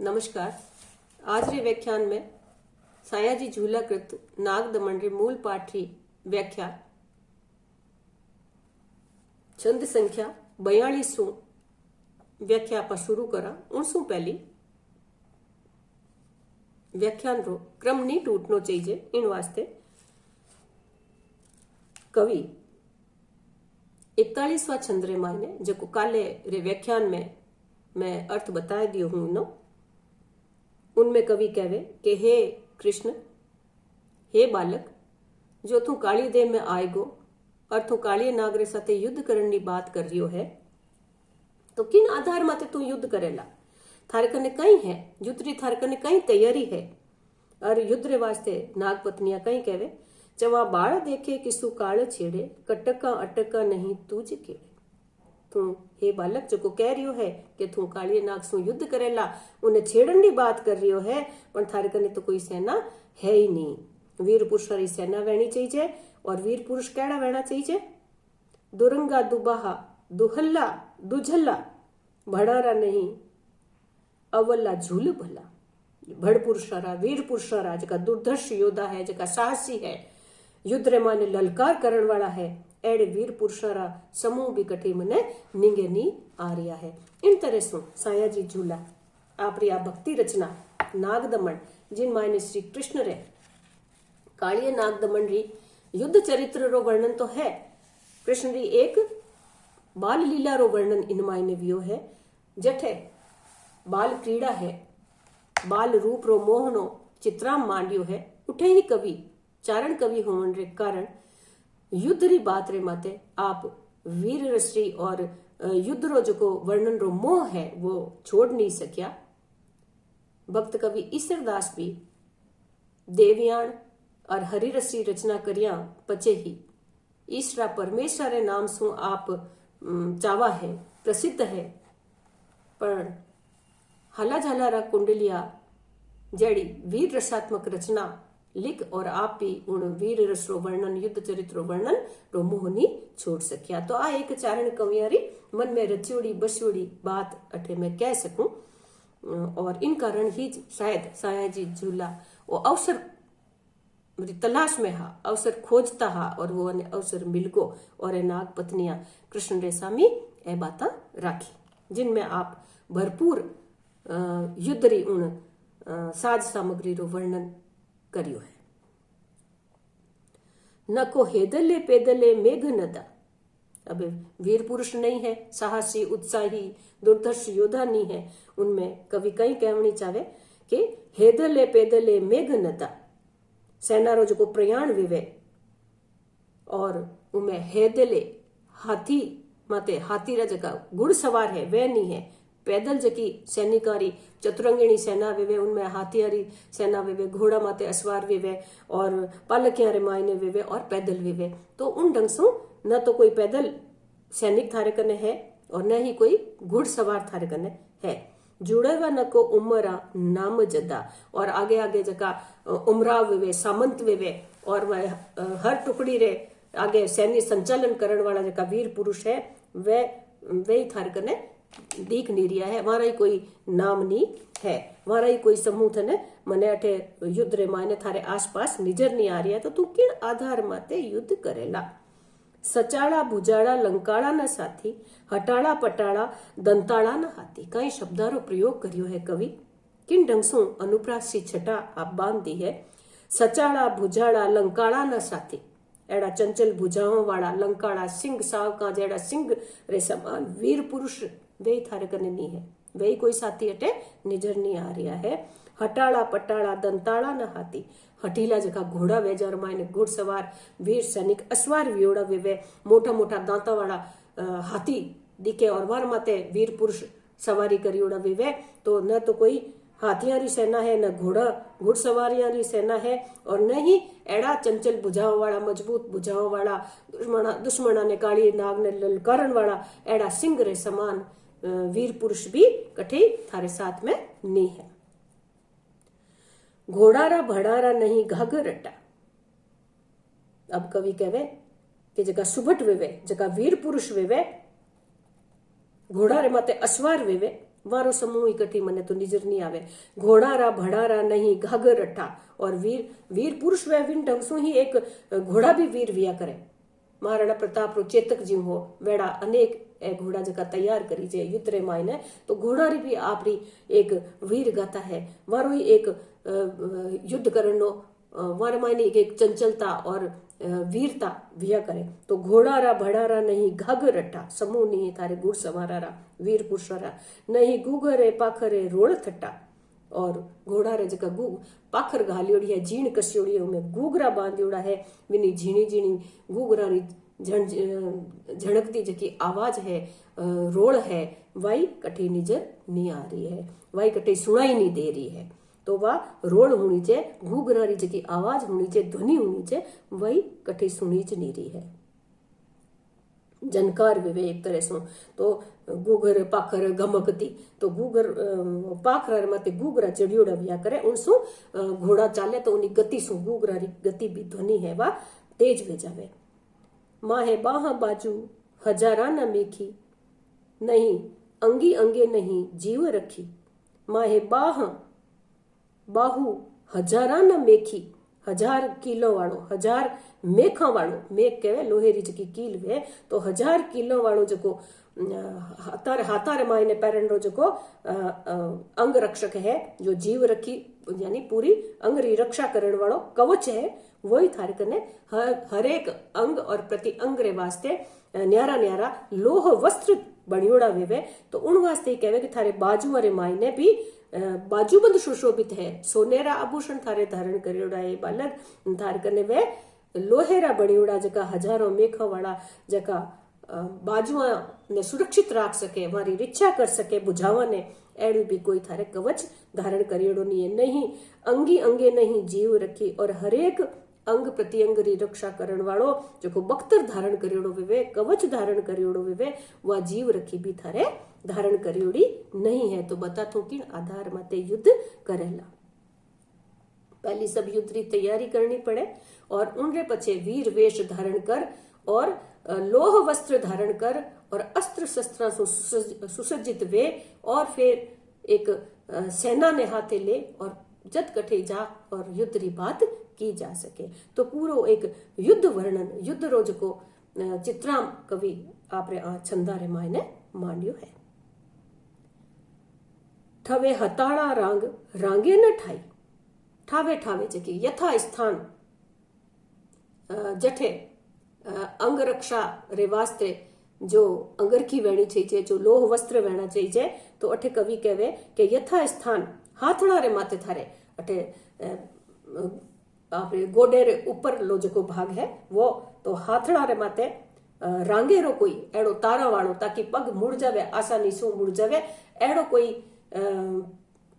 नमस्कार। आज रे व्याख्यान में सायाजी झूलाकृत नाग दमन रे मूल पाठ री व्याख्या छंद संख्या 42 व्याख्या आप शुरू करा। उनसू पहली व्याख्यान रो क्रम नहीं टूटनो चाहिए। इन वास्ते कवि 41वां छंद रे मायने जो काले रे व्याख्यान में मैं अर्थ बता दियो हूं नो, उनमें कवि कहवे कि हे कृष्ण, हे बालक, जो तू काली देह में आएगो और तू काली नाग रे साथे युद्ध करने की बात कर रियो है, तो किन आधार माते तू युद्ध करेला? थारे कने कई है युद्ध री, थारे कने कई तैयारी है। और युद्ध रे वास्ते नाग पत्नियां कई कहवे, जवा बाळ देखे किसु काल छेड़े, कटका अटका नहीं तुझ केड़े। तू हे बालक जो को कह रियो है कि तू काली नाग सु युद्ध करेला, उन्हें छेड़न की बात कर रियो है, पर थारे कने तो कोई सेना है ही नहीं। वीर पुरुष री सेना वहनी चाहिए। और वीर पुरुष केड़ा वहना चाहिए? दुरंगा दुबाहा दुहल्ला दुझल्ला, भड़ारा नहीं अवल्ला झूल भला। भड़ पुरुषारा, वीर पुरुषारा, जका दुर्धर्ष योद्धा है, जका साहसी है, युद्ध रे माने ललकार करण वाला है, एड़े वीर पुरुषारा समूह भी कठे मने निंगे नी आ रिया है। इन तरह सु सायाजी झूला आपरी आ भक्ति रचना नाग दमन, जिन मायने श्री कृष्ण रे कालिये नाग दमन री युद्ध चरित्र रो वर्णन तो है, कृष्ण री एक बाल लीला रो वर्णन इन मायने वियो है। जठे बाल क्रीड़ा है, बाल रूप रो मोहनो चित्राम मांडियो है, उठे ही कवि चारण कवि होवन रे कारण युद्ध री बात रे माते आप वीर रश्री और युद्ध रो जो वर्णन रो मोह है वो छोड़ नहीं सकिया। भक्त कवि ईसरदास भी देवयान और हरिरसी रचना करिया पचे ही ईश्वरा परमेश्वर रे नाम सु आप चावा है, प्रसिद्ध है। पर हाला झालारा कुंडलिया जड़ी वीर रसात्मक रचना लिख और आप भी उन वीर रस रो वर्णन, युद्ध चरित्र वर्णन रो मोहनी छोड़ सकिया। तो आ एक चारण कवियारी मन में रचियोड़ी बसियोड़ी बात अठे मैं कह सकूं। और इन कारण ही शायद सायाजी झूला वो अवसर तलाश में हा, अवसर खोजता हा, और वो अवसर मिल गो और नाग पत्नियां कृष्ण रे सामी ए बाता राखी, जिनमें आप भरपूर युद्ध री उन साज सामग्री रो वर्णन करियो है। न को हेदले पेदले मेघ नदा। अब वीर पुरुष नहीं है, साहसी उत्साही दुर्धर्ष योद्धा नहीं है, उनमें कवि कई कहनी चाहे कि हेदले पेदले मेघ नदा, सेना रो जो प्रयाण विवे, और उनमें हेदले हाथी माते हाथी रा जगह घुड़सवार है वे नहीं है, पैदल जकी सैनिकारी चतुरंगिणी सेना विवे, उनमें हाथियारी सेना विवे, घोड़ा माते असवार विवे, और पालकियां रे मायने विवे, और पैदल विवे। तो उन ढंग से न तो कोई पैदल सैनिक थारे कने है और न ही कोई घुड़सवार थारे कने है। जुड़े व न को उमरा नाम जदा, और आगे आगे जका उमराव विवे, सामंत विवे, और वह हर टुकड़ी रे आगे सैन्य संचालन करण वाला जका वीर पुरुष है वे थारे कने दीख नहीं रिया है। वहां ही कोई नाम नहीं है, वहां ही कोई समूह थने मने अठे युद्ध रे मायने थारे आसपास निजर नहीं आ रिया, तो तू किन आधार माते युद्ध करेला? सचाड़ा भुजाड़ा लंकाड़ा न साथी, हटाड़ा पटाड़ा दंताड़ा न हाथी। कई शब्दारो प्रयोग करियो है कवि, किन ढंग सु अनुप्रास सी छटा आप बांध दी है। सचाड़ा भुजाड़ा लंकाड़ा न साथी, एड़ा चंचल भुजाओं वाला लंकाड़ा सिंह साव का जेड़ा सिंह रे समान वीर पुरुष वे थारे कने नहीं है, वे कोई साथी अटे निजर नहीं आ रिया है। हटाड़ा पटाड़ा दंताड़ा न हाथी, हठीला जगह घोड़ा वेजार मायने घुड़सवार वीर सैनिक असवार वियोड़ा विवे, मोटा मोटा दांता वाला हाथी दिखे और वार माते वीर पुरुष सवारी करियोड़ा विवे। तो न तो कोई हाथियां री सेना है, न घुड़सवारियां री सेना है, और न ही एड़ा चंचल बुझाव वाला मजबूत बुझाव वाला दुश्मना ने काली नाग ने ललकारन वाला एड़ा सिंह रे समान वीर पुरुष भी कठे थारे साथ में नहीं है। घोड़ारा भड़ारा नहीं घाघरटा। अब कवि कहवे कि जगह सुभट वेवे, जगह वीर पुरुष वेवे, घोड़ा रे माते असवार वेवे, वारो समूह इकट्ठी मने तो निजर नहीं आवे। घोड़ारा भड़ारा नहीं घाघर रट्ठा, और वीर वीर पुरुष वे विन ढंग सु ही एक घोड़ा भी वीर विया करे। महाराणा प्रताप रो चेतक जी हो वेड़ा अनेक घोड़ा जका तैयार करी जे युद्ध रे मायने, तो घोड़ा री भी आपरी एक वीर गाथा है। वारो ही एक युद्ध करनो वार मायने एक चंचलता और वीरता विया करे। तो घोड़ारा भड़ारा नहीं घाघर रट्टा, समूह नहीं थारे गुड़ सवारारा वीर पुरुषारा, नहीं गुगरे पाखरे रोल थट्टा। और घोड़ा रे जका पाखर घालियोड़ी है, जीण कसियोड़ी है, उनमें गुगरा बांधियोड़ा है, विनी झीणी झीणी गुगरा री झणकती जकी आवाज है, रोल है, वाई कठी निजर नहीं आ रही है, वाई कठी सुनाई नहीं दे रही है। तो वह रोल होनी चाहिए, घूघरा री जकी आवाज होनी चाहिए, ध्वनि होनी चाहिए, वही कठी सुनी ज नहीं रही है। जनकार विवे एक तरह से तो गुगर पाखर गमकती, तो गुगर पाखर माते गुगरा चढ़ियोड़ा व्या करे, उनसु घोड़ा चाले तो उन्हीं गति सु गुगरा री गति भी ध्वनि है वह तेज वे जावे। माहे बाह बाजू हजारा न मेखी, नहीं अंगी अंगे नहीं जीव रखी। माहे बाहू हजारा न मेखी, 1000 किलो वालो, 1000 मेखा वालो, मेख कहे लोहेरी जकी कील वे, तो 1000 किलो वालो जको हाथार मायने पैरन रो जको अंग रक्षक है, जो जीव रखी यानी पूरी अंग री रक्षा करण वालो कवच है, वही थारे कने हर एक अंग और प्रति अंग रे वास्ते न्यारा न्यारा लोह वस्त्र बणियोड़ा वेवे। तो उन वास्ते कहवे कि थारे बाजू रे मायने भी बाजूबंद सुशोभित है, सोनेरा आभूषण थारे धारण करियोड़ा है बालक, थारे कने वे लोहेरा बणियोड़ा जका हजारों मेखा वाला जका बाजुआ ने सुरक्षित राख सके, हमारी रिच्छा कर सके बुझावा ने, एड़ी भी कोई थारे कवच धारण करियोड़ो नहीं है। नहीं अंगी अंगे नहीं जीव रखी, और हरेक अंग प्रति अंग री रक्षा करण वालो जो बख्तर धारण करियोड़ो विवे, कवच धारण करियोड़ो विवे, वह जीव रखी भी थारे धारण करियोड़ी नहीं है। तो बता थो कि आधार माते युद्ध करेला। पहली सब युद्ध री तैयारी करनी पड़े, और उनरे पछे वीर वेश धारण कर और लोह वस्त्र धारण कर और अस्त्र शस्त्र सुसज्जित वे, और फिर एक सेना ने हाथे ले और जद कठे जा और युद्ध री बात की जा सके। तो पूरो एक युद्ध वर्णन, युद्ध रोज को चित्राम कवि आपरे छंदारे मायने मांड्यो है। ठवे हताड़ा रांग रांगे न ठाई, ठावे ठावे जकी यथा स्थान जठे अंग रक्षा रे वास्ते जो अंगरखी वेणी चाहिए, जो लोह वस्त्र वेणा चाहिए, तो अठे कवि कहवे कि यथा स्थान हाथड़ा रे माथे थारे अठे आपरे गोडे रे ऊपर लो जो भाग है वो, तो हाथड़ा रे माथे रांगेरो कोई एड़ो तारा वालो, ताकि पग मुड़ जावे आसानी से मुड़ जावे, एड़ो कोई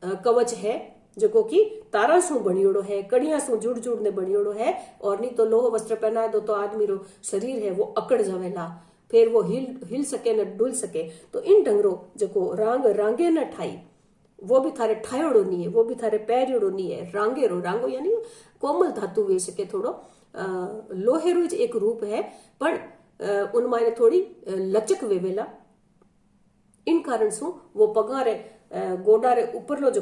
कवच है जो कि तारा सु बनियोड़ो है, कड़िया सु जुड़ जुड़ ने बनियोड़ो है। और नहीं तो लोह वस्त्र पहना दो तो आदमी रो शरीर है वो अकड़ जावेला, फिर वो हिल सके न डुल सके। तो इन ढंगरो जो रांग रांगे न ठाई, वो भी थारे ठायोड़ो नहीं है, वो भी थारे पैरियोड़ो नहीं है। रांगेरो, रांगो यानी कोमल धातु वे सके, थोड़ो लोहेरो एक रूप है, पर उन मायने थोड़ी लचक वेवेला। इन कारण सु वो पगारे गोडा रे ऊपरलो जो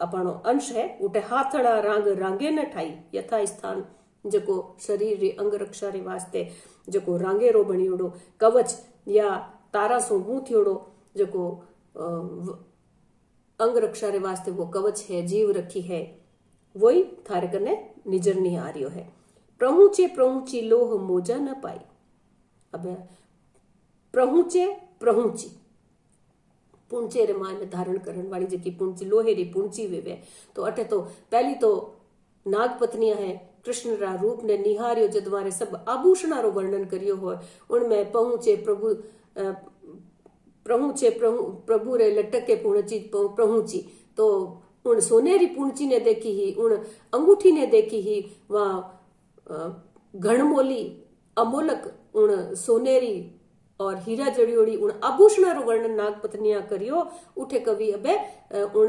अपनो अंश है उठे हाथड़ा रांग रांगे न ठाई, यथा स्थान जो शरीर रे अंग रक्षा रे वास्ते जो रांगेरो बनियोड़ो कवच या तारा सु गूंथियोड़ो जो अंग रक्षा रे वास्ते वो कवच है, जीव रखी है, वही थारे कने निजर नहीं आ रियो है। प्रहुचे प्रहुची लोह मोजा न पाई। अब प्रहुचे प्रहुची पुंचे रे मान धारण करण वाली जकी पुंची लोहेरी पुंची वेवे, तो अठे तो पहली तो नाग पत्नियां है, कृष्ण रा रूप ने निहारियो जदवारे सब आभूषणा रो वर्णन करियो हो, उनमें पहुंचे प्रभु रे लटके पुणची प्रहुची, तो उन सोनेरी पुंची ने देखी ही, उन अंगूठी ने देखी ही, वह घणमोली अमोलक उन सोनेरी और हीरा जड़ियोड़ी उन आभूषणा रो वर्णन नाग पत्नियां करियो। उठे कवि अबे उन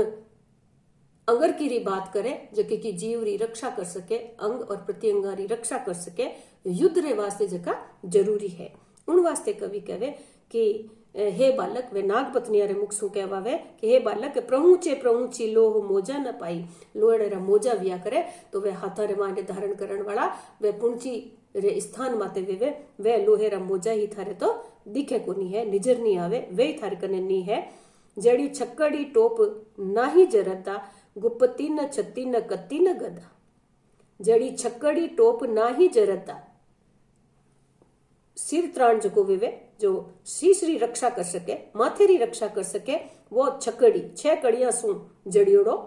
अंगर की री बात करे जो कि जीव री रक्षा कर सके, अंग और प्रत्यंगा री रक्षा कर सके, युद्ध रे वास्ते जका जरूरी है। उन वास्ते कवि कहे कि हे बालक वे नाग पत्नी रे मुख सु कहवावे कि हे बालक प्रहुचे प्रहुची लोह मोजा न पाई। लोहड़े रा मोजा विया करे तो वे हाथा रे माने धारण करण वाला वे पुंची रे स्थान माते वे लोहे रा मोजा ही थारे तो दिखे कोनी है, निजर नहीं आवे, वे थारे कने नी है। जड़ी छक्कड़ी टोप नाही जरदा, गुप्पती न छत्ती न कत्ती न गदा। जड़ी छक्कड़ी टोप नाही जरदा, सिर त्राण जो विवे जो श्री रक्षा कर सके, माथेरी रक्षा कर सके, वो छक्कड़ी 6 कड़ियां सु जड़ियोड़ो।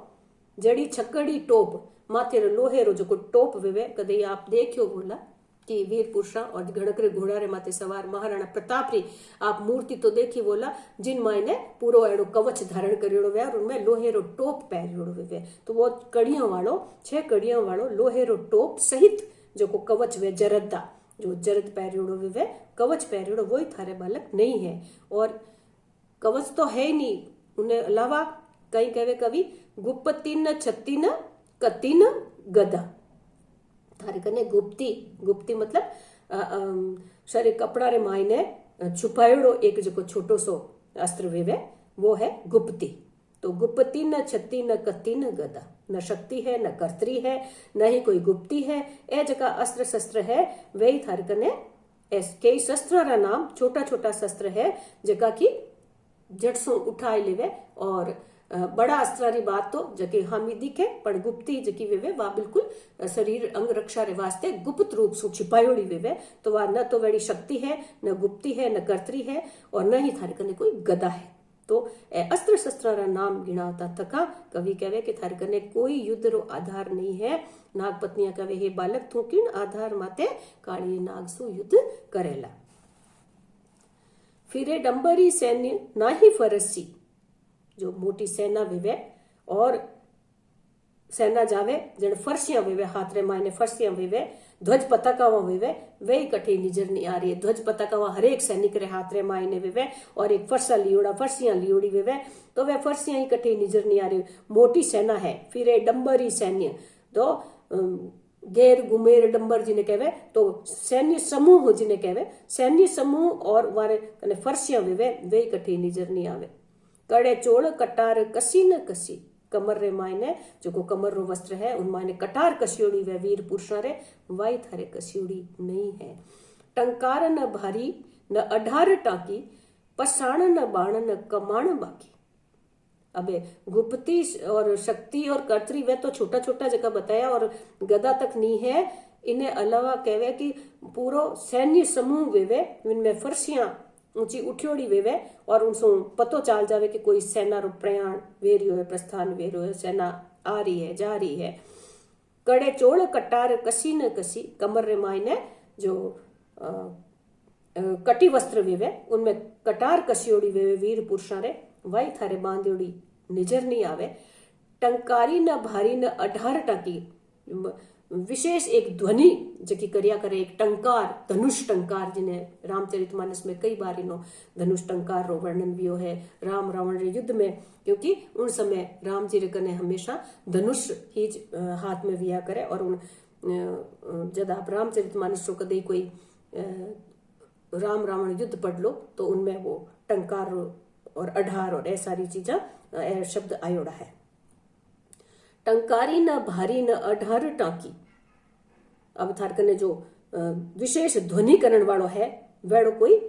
जड़ी छक्कड़ी टोप माथे लोहे रो जो टोप विवे। कदे आप देखियो बोला कि वीर पुरुषा और घड़करे घोड़ा रे माथे सवार महाराणा प्रताप री आप मूर्ति तो देखी बोला, जिन मायने पूरो एड़ो कवच धारण करियोड़ो वे और उनमें लोहे रो टोप पहरियोड़ो वे। तो वो कड़ियां वालो 6 कड़ियां वालो लोहे रो टोप सहित जो को कवच वे जरदा, जो जरद पहरियोड़ो वे कवच पहरियोड़ो वही थारे बालक नहीं है। और कवच तो है ही नहीं, उन्हें अलावा कई कहवे कवि गुप्पती न छत्ती न कत्ती न गदा। थारे कने गुप्ती मतलब शरीर कपड़ा रे मायने छुपायोड़ो एक जो छोटो सो अस्त्र वेवे वो है गुप्ती। तो गुप्ती न छत्ती न कत्ती न गदा, न शक्ति है न कर्त्री है न ही कोई गुप्ती है। ए जगह अस्त्र शस्त्र है वही थारे कने कई शस्त्र रा नाम छोटा छोटा शस्त्र है जगह की जट सो उठाए लेवे। और बड़ा अस्त्र री बात तो जके हामी दिखे पर गुप्ती जकी वेवे वा बिल्कुल शरीर अंग रक्षा रे वास्ते गुप्त रूप से छिपायोड़ी वेवे। तो वह न तो बड़ी शक्ति है न गुप्ती है न कर्त्री है और न ही थारे कने कोई गदा है। तो अस्त्र शस्त्र रा नाम गिनावता थका कवि कहवे कि थारे कने कोई युद्ध रो आधार नहीं है। नाग पत्नियां कहवे हे बालक तू किन आधार माते काली नाग सु युद्ध करेला। फिरे डंबरी सैन्य ना ही फरसी, जो मोटी सेना विवे और सेना जावे जन फर्सियां विवे हाथ रे मायने फर्सियां विवे, ध्वज पताका विवे वे कठे निजर नहीं आ रही है। ध्वज पताका हर एक सैनिक रे हाथ रे मायने विवे और एक फरसा लियोड़ा फर्सियां लियोड़ी विवे तो वे फर्सियां ही कठे निजर नहीं आ रही। मोटी सेना है। फिर ए डंबरी सैन्य तो गैर गुमेर डंबर जिन्हें कहवे तो सैन्य समूह जिन्हें कहवे सैन्य समूह और वारे कने फर्सियां विवे वे कठे निजर नहीं आवे। कड़े चोड़ कटार कसी न कसी, कमर रे मायने जो को कमर रो वस्त्र है उन मायने कटार कसियोड़ी वे वीर पुरुषा रे वाई थारे कसियोड़ी नहीं है। टंकार न भारी न अढार टाकी, पसाण न बाण न कमाण बाकी। अबे गुप्ती और शक्ति और कर्त्री वे तो छोटा छोटा जगह बताया और गदा तक नहीं है। इन्हें अलावा कहवे कि पूरो सैन्य समूह वेवे इनमें फर्सियां ऊंची उठियोड़ी वेवे और उनसो पतो चाल जावे कि कोई सेना रो प्रयाण वेरियो है, प्रस्थान वेरियो है, सेना आ रही है जा रही है। कड़े चोड़ कटार कसी न कसी, कमर रे मायने जो कटी वस्त्र वेवे उनमें कटार कसियोड़ी वेवे वीर पुरुषा रे वाई थारे बांधियोड़ी निजर नहीं आवे। टंकारी न भारी न अढार टाकी, विशेष एक ध्वनि जकी करिया करे एक टंकार धनुष टंकार जिन्हें रामचरितमानस में कई बार इनो धनुष टंकार रो वर्णन भी है राम रावण रे युद्ध में, क्योंकि उन समय राम जी रे कने हमेशा धनुष ही हाथ में विया करे। और उन जब आप रामचरितमानस रो कदे कोई राम रावण युद्ध पढ़ लो तो उनमें वो टंकार और अढार और ऐसा सारी चीजा शब्द आयोड़ा है। टंकारी न भारी न अढार टाकी। अब थार कने जो विशेष ध्वनि करण वालो है वेड़ो कोई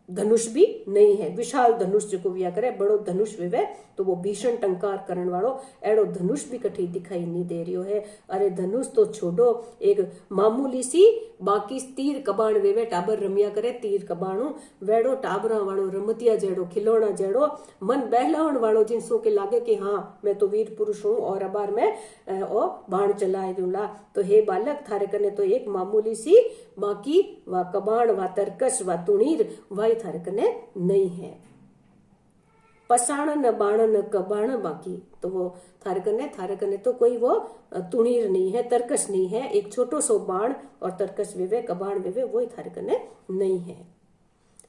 धनुष भी नहीं है। विशाल धनुष जो विया करे बड़ो धनुष विवे तो वो भीषण टंकार करण वालो एड़ो धनुष भी कठी दिखाई नहीं दे रही है। अरे धनुष तो छोड़ो एक मामूली सी बाकी तीर कबाण वेवे टाबर रमिया करे तीर कबाणू वेड़ो टाबरा वालो रमतिया जेड़ो खिलौना जेड़ो मन बहलावण वालो जिनसों के लागे कि हाँ मैं तो वीर पुरुष हूं और अबार मैं ओ बाण चलाए दूंला। तो हे बालक थारे कने तो एक मामूली सी बाकी वा कबाण वा तरकस वा तुणीर वाई थारे कने नहीं है। पसाण न बाण न कबाण बाकी, तो वो थारे कने तो कोई वो तुणीर नहीं है तरकस नहीं है। एक छोटो सो बाण और तरकस वेवे कबाण वेवे वो थारे कने नहीं है।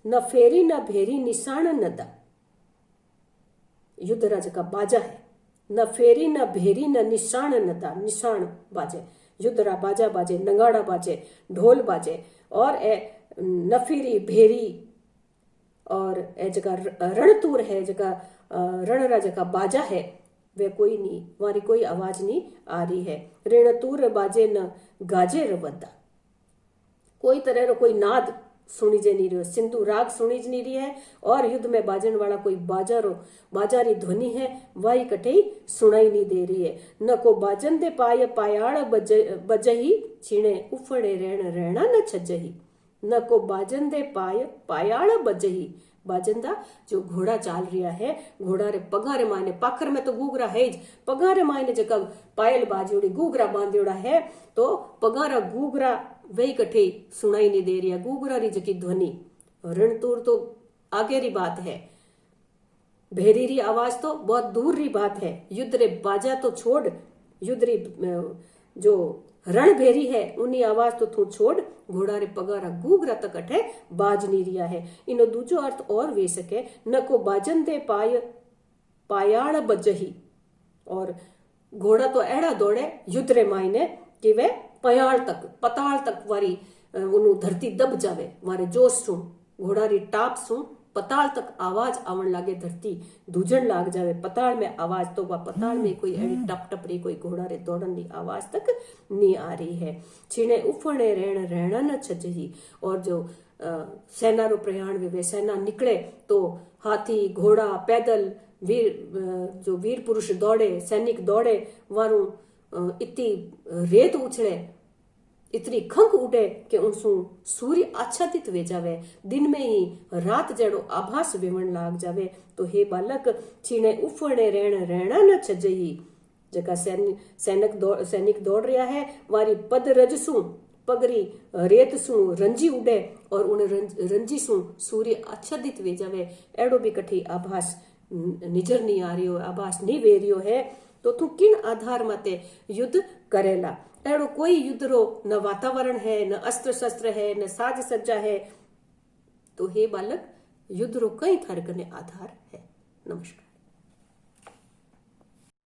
न फेरी न भेरी निशान न दा, युद्ध राज का बाजा है। न फेरी न भेरी न निशान न दा, निशान बाजे युद्धरा बाजा बाजे नगाड़ा बाजे ढोल बाजे और नफीरी भेरी और ए जका रणतूर है, जका रण रा जका बाजा है वे कोई नहीं, हमारी कोई आवाज नहीं आ रही है। रणतूर बाजे न गाजे रवदा, कोई तरह रो कोई नाद सुनी जे नहीं रही, सिंधु राग सुनी ज नहीं रही है, और युद्ध में बाजन वाला कोई बाजारी ध्वनि है वही कठई सुनाई नहीं दे रही है। न को बाजन दे पाय पायाड़ बजही, छीणे उफड़े रहण रहना न छजही। न को बाजन दे पाय पायाड़ बजही, बाजंदा जो घोड़ा चाल रिया है, घोड़ा रे पगा रे मायने, पाखर में तो घूघरा है ज, पगा रे मायने जका पायल बाजोड़ी घूघरा बांधोड़ा है, तो पगा रा घूघरा वही कठे सुनाई नहीं दे रही है, घूघरा री जकी ध्वनि। रणतूर तो आगे री बात है, भेरी री आवाज तो बहुत दूर री बात है। युद्ध रे बाजा तो छोड़, युद्ध री जो रण भेरी है उन्हीं आवाज तो तू छोड़, घोड़ा रे पगारा घूघरा तक अठे बाज नहीं रिया है। इनो दूजो अर्थ और वे सके, न को बाजन दे पायाड़ बजही, और घोड़ा तो एड़ा दौड़े युद्ध रे मायने कि वे पयाड़ तक पताल तक वारी उनु धरती दब जावे, मारे जोश सु घोड़ा री टाप सु पताल तक आवाज आवन लागे, धरती दूजन लाग जावे पताल में आवाज, तो वह पताल में कोई एड़ी टप टप रही कोई घोड़ा रे दौड़न री आवाज तक नहीं आ रही है। छीणे उफणे रहण रहना न छजही, और जो सेना रो प्रयाण वे सेना निकले तो हाथी घोड़ा पैदल जो वीर पुरुष दौड़े, सैनिक दौड़े, वारू इतनी रेत उछले, इतनी खंक उड़े कि उनसू सूर्य आच्छादित वे जावे, दिन में ही रात जड़ो आभास वेवण लाग जावे। तो हे बालक, छीणे उफड़े रहण रहना न छजही, जका सैनिक दौड़ रहा है, वारी पद रजसू पगरी रेत सू रंजी उड़े, और उन रंजी सू सूर्य आच्छादित वे जावे, एड़ो भी कठी आभास निजर नहीं आ रही हो, आभास नहीं वे रियो है। तो तू किन आधार माते युद्ध करेला? एड़ो कोई युद्ध रो न वातावरण है, न अस्त्र शस्त्र है, न साज सज्जा है। तो हे बालक, युद्ध रो कई थारे कने आधार है। नमस्कार।